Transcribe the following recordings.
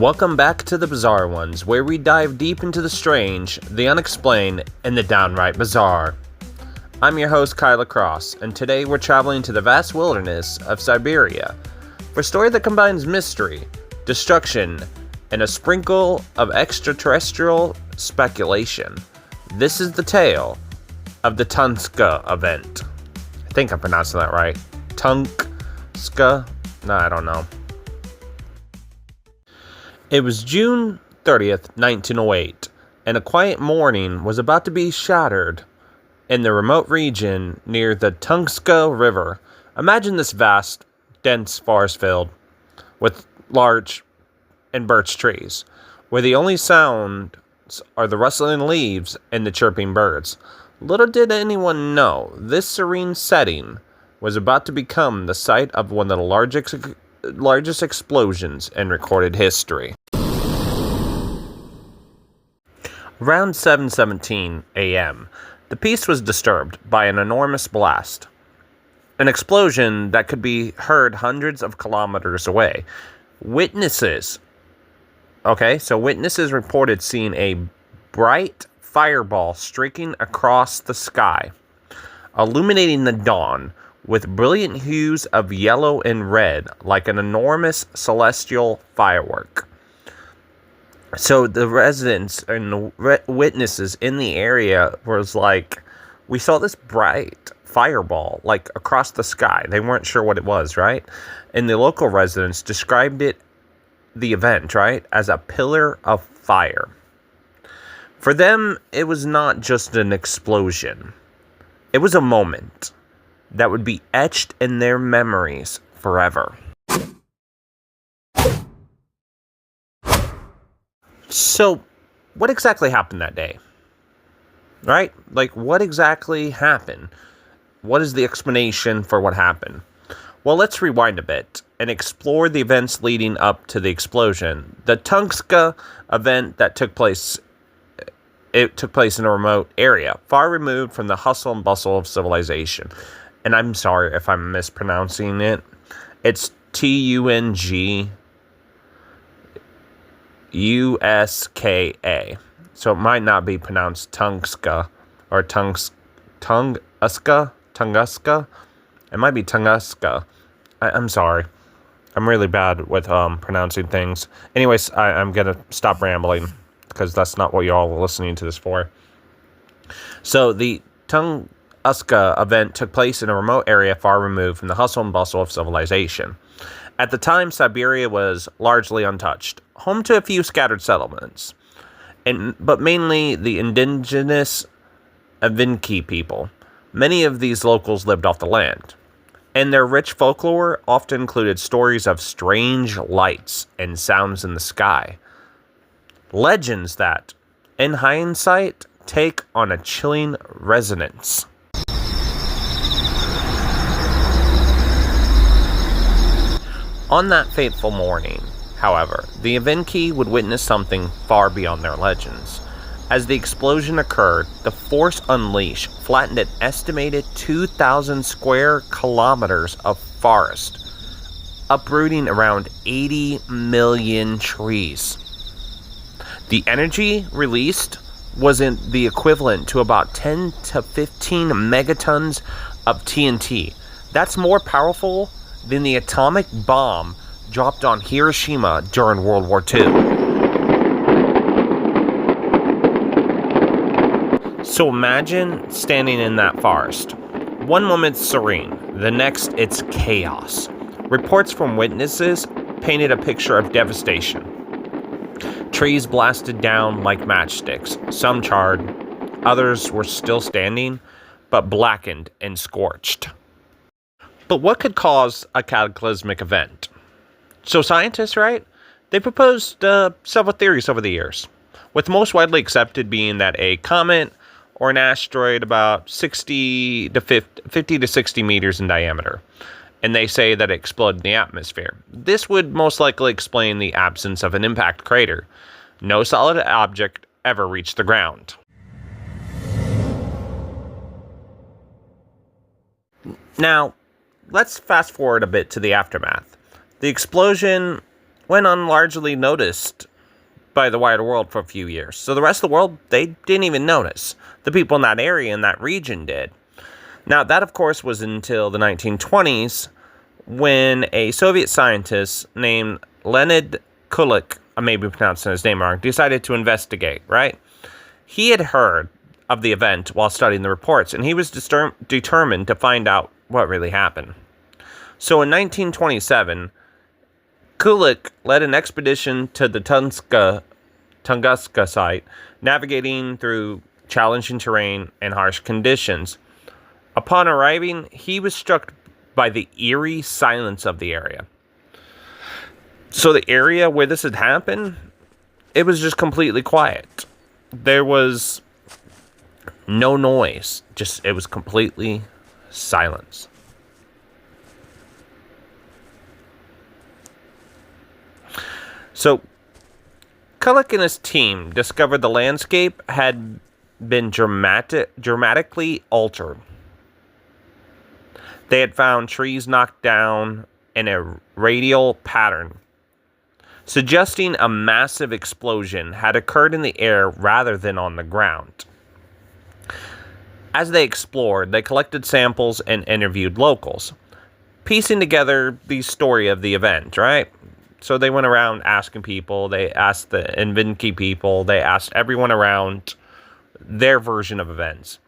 Welcome back to the Bizarre Ones, where we dive deep into the strange, the unexplained, and the downright bizarre. I'm your host, Kyla Cross, and today we're traveling to the vast wilderness of Siberia for a story that combines mystery, destruction, and a sprinkle of extraterrestrial speculation. This is the tale of the Tunguska Event. I think I'm pronouncing that right. Tunguska? No, I don't know. It was June 30th, 1908, and a quiet morning was about to be shattered in the remote region near the Tunguska River. Imagine this vast, dense forest field with large and birch trees, where the only sounds are the rustling leaves and the chirping birds. Little did anyone know, this serene setting was about to become the site of one of the largest explosions in recorded history. Around 7:17 a.m., the peace was disturbed by an enormous blast. An explosion that could be heard hundreds of kilometers away. Witnesses reported seeing a bright fireball streaking across the sky, illuminating the dawn with brilliant hues of yellow and red like an enormous celestial firework. So the residents and the witnesses in the area was like, we saw this bright fireball like across the sky. They weren't sure what it was, right? And the local residents described the event, right, as a pillar of fire. For them, it was not just an explosion. It was a moment that would be etched in their memories forever. So, what exactly happened that day? Right? Like, what exactly happened? What is the explanation for what happened? Well, let's rewind a bit and explore the events leading up to the explosion. The Tunguska event that took place in a remote area, far removed from the hustle and bustle of civilization. And I'm sorry if I'm mispronouncing it. It's Tunguska. So it might not be pronounced Tunguska or Tunguska. It might be Tunguska. I'm sorry. I'm really bad with pronouncing things. Anyways, I'm going to stop rambling because that's not what y'all are listening to this for. So the Tunguska event took place in a remote area far removed from the hustle and bustle of civilization. At the time, Siberia was largely untouched, home to a few scattered settlements, but mainly the indigenous Evenki people. Many of these locals lived off the land, and their rich folklore often included stories of strange lights and sounds in the sky. Legends that, in hindsight, take on a chilling resonance. On that fateful morning, however, the Evenki would witness something far beyond their legends. As the explosion occurred, the force unleashed flattened an estimated 2,000 square kilometers of forest, uprooting around 80 million trees. The energy released was the equivalent to about 10 to 15 megatons of TNT. That's more powerful than the atomic bomb dropped on Hiroshima during World War II. So imagine standing in that forest. One moment it's serene, the next it's chaos. Reports from witnesses painted a picture of devastation. Trees blasted down like matchsticks, some charred, others were still standing, but blackened and scorched. But what could cause a cataclysmic event? So scientists, right? They proposed several theories over the years, with the most widely accepted being that a comet or an asteroid about 50 to 60 meters in diameter, and they say that it exploded in the atmosphere. This would most likely explain the absence of an impact crater. No solid object ever reached the ground. Now, let's fast forward a bit to the aftermath. The explosion went on largely noticed by the wider world for a few years. So the rest of the world, they didn't even notice. The people in that area, in that region did. Now, that, of course, was until the 1920s when a Soviet scientist named Leonid Kulik, I may be pronouncing his name wrong, decided to investigate, right? He had heard of the event while studying the reports, and he was determined to find out what really happened. So in 1927, Kulik led an expedition to the Tunguska site, navigating through challenging terrain and harsh conditions. Upon arriving, he was struck by the eerie silence of the area. So the area where this had happened, it was just completely quiet. There was no noise. It was completely silence. So, Kulik and his team discovered the landscape had been dramatically altered. They had found trees knocked down in a radial pattern, suggesting a massive explosion had occurred in the air rather than on the ground. As they explored, they collected samples and interviewed locals, piecing together the story of the event, right? So they went around asking people, they asked the Invinki people, they asked everyone around their version of events.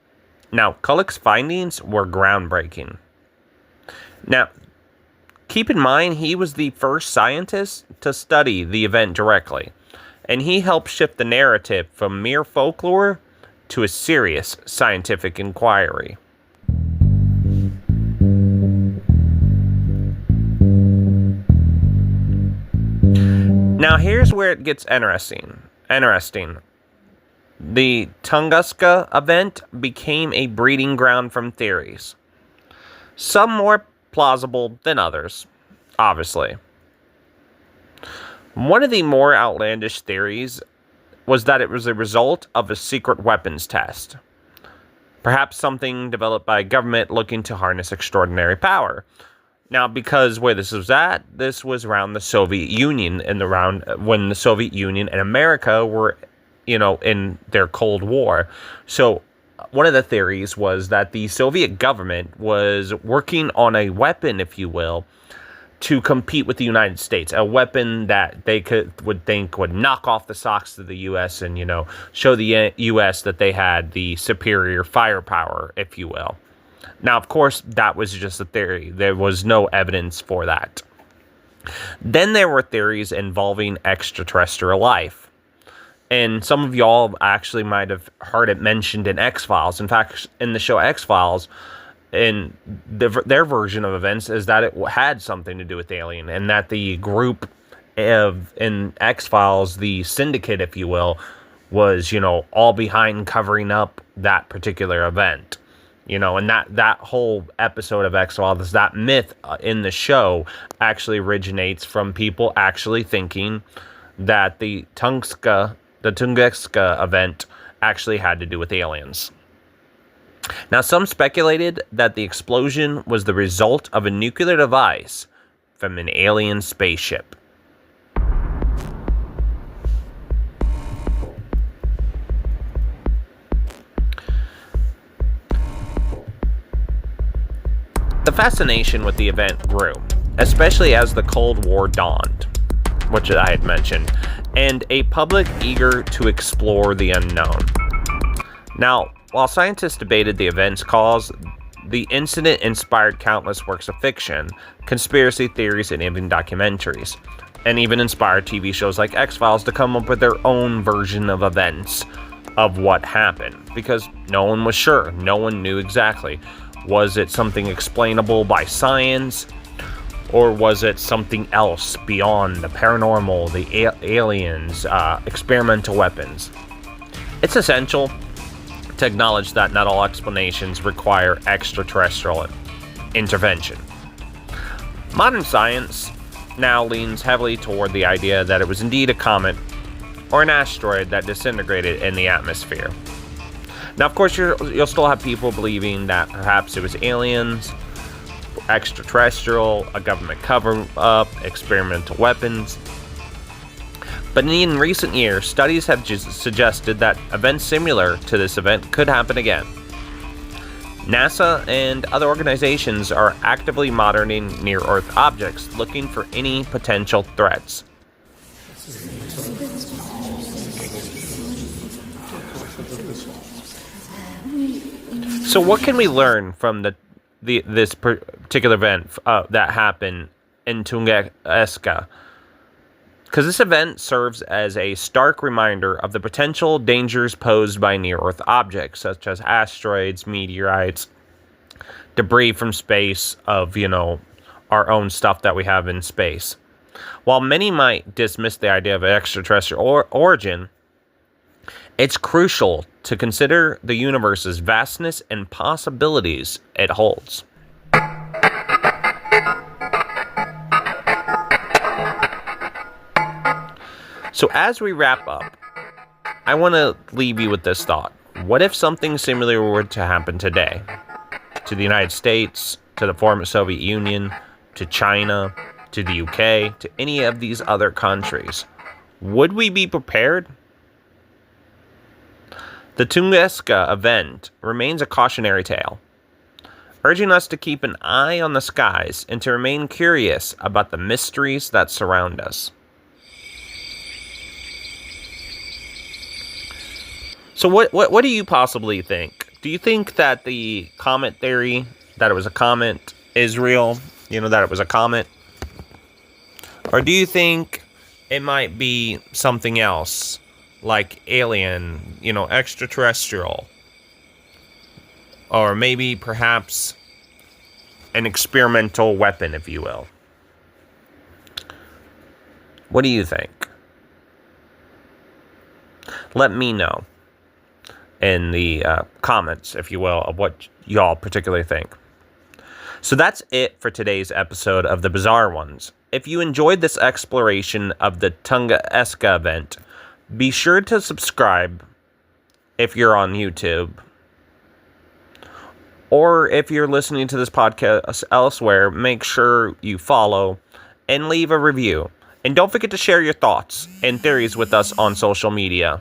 Now, Kulik's findings were groundbreaking. Now, keep in mind, he was the first scientist to study the event directly, and he helped shift the narrative from mere folklore to a serious scientific inquiry. Now, here's where it gets interesting. The Tunguska event became a breeding ground from theories. Some more plausible than others, obviously. One of the more outlandish theories was that it was a result of a secret weapons test. Perhaps something developed by a government looking to harness extraordinary power. Now, because where this was around the Soviet Union, and around when the Soviet Union and America were, in their Cold War. So one of the theories was that the Soviet government was working on a weapon, if you will, to compete with the United States. A weapon that they would think would knock off the socks of the U.S. and, show the U.S. that they had the superior firepower, if you will. Now, of course, that was just a theory. There was no evidence for that. Then there were theories involving extraterrestrial life. And some of y'all actually might have heard it mentioned in X-Files. In fact, in the show X-Files, in their version of events is that it had something to do with alien, and that the group in X-Files, the syndicate, if you will, was, all behind covering up that particular event. And that whole episode of X-Files, that myth in the show actually originates from people actually thinking that the Tunguska event actually had to do with aliens. Now, some speculated that the explosion was the result of a nuclear device from an alien spaceship. The fascination with the event grew, especially as the Cold War dawned, which I had mentioned, and a public eager to explore the unknown. Now, while scientists debated the event's cause, the incident inspired countless works of fiction, conspiracy theories, and even documentaries, and even inspired TV shows like X-Files to come up with their own version of events of what happened, because no one was sure, no one knew exactly. Was it something explainable by science, or was it something else beyond the paranormal, the aliens, experimental weapons? It's essential to acknowledge that not all explanations require extraterrestrial intervention. Modern science now leans heavily toward the idea that it was indeed a comet or an asteroid that disintegrated in the atmosphere. Now, of course, you'll still have people believing that perhaps it was aliens, extraterrestrial, a government cover-up, experimental weapons. But in recent years, studies have suggested that events similar to this event could happen again. NASA and other organizations are actively monitoring near-Earth objects, looking for any potential threats. So what can we learn from this particular event that happened in Tunguska? Because this event serves as a stark reminder of the potential dangers posed by near-Earth objects, such as asteroids, meteorites, debris from space of, our own stuff that we have in space. While many might dismiss the idea of extraterrestrial origin, it's crucial to consider the universe's vastness and possibilities it holds. So as we wrap up, I want to leave you with this thought. What if something similar were to happen today? To the United States, to the former Soviet Union, to China, to the UK, to any of these other countries? Would we be prepared? The Tunguska event remains a cautionary tale, urging us to keep an eye on the skies and to remain curious about the mysteries that surround us. So what do you possibly think? Do you think that the comet theory, that it was a comet, is real? That it was a comet? Or do you think it might be something else, like alien, extraterrestrial? Or maybe perhaps an experimental weapon, if you will. What do you think? Let me know in the comments, if you will, of what y'all particularly think. So that's it for today's episode of The Bizarre Ones. If you enjoyed this exploration of the Tunguska event, be sure to subscribe if you're on YouTube. Or if you're listening to this podcast elsewhere, make sure you follow and leave a review. And don't forget to share your thoughts and theories with us on social media.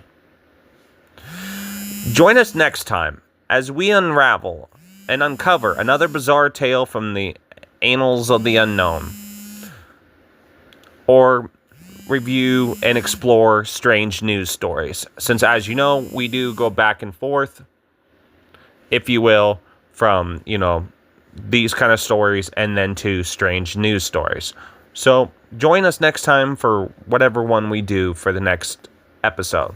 Join us next time as we unravel and uncover another bizarre tale from the annals of the unknown, or review and explore strange news stories. Since, as you know, we do go back and forth, if you will, from, these kind of stories and then to strange news stories. So join us next time for whatever one we do for the next episode.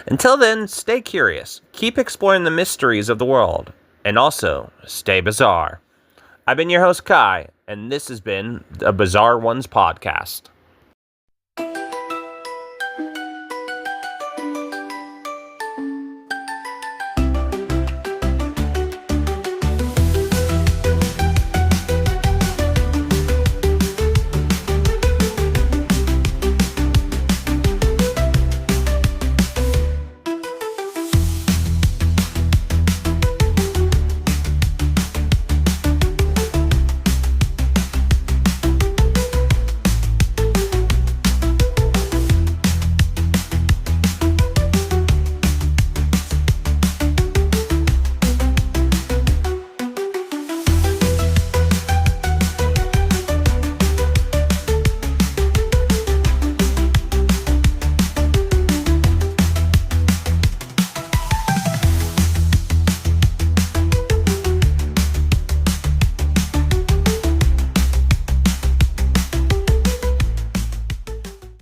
Until then, stay curious, keep exploring the mysteries of the world, and also stay bizarre. I've been your host, Kai, and this has been the Bizarre Ones podcast.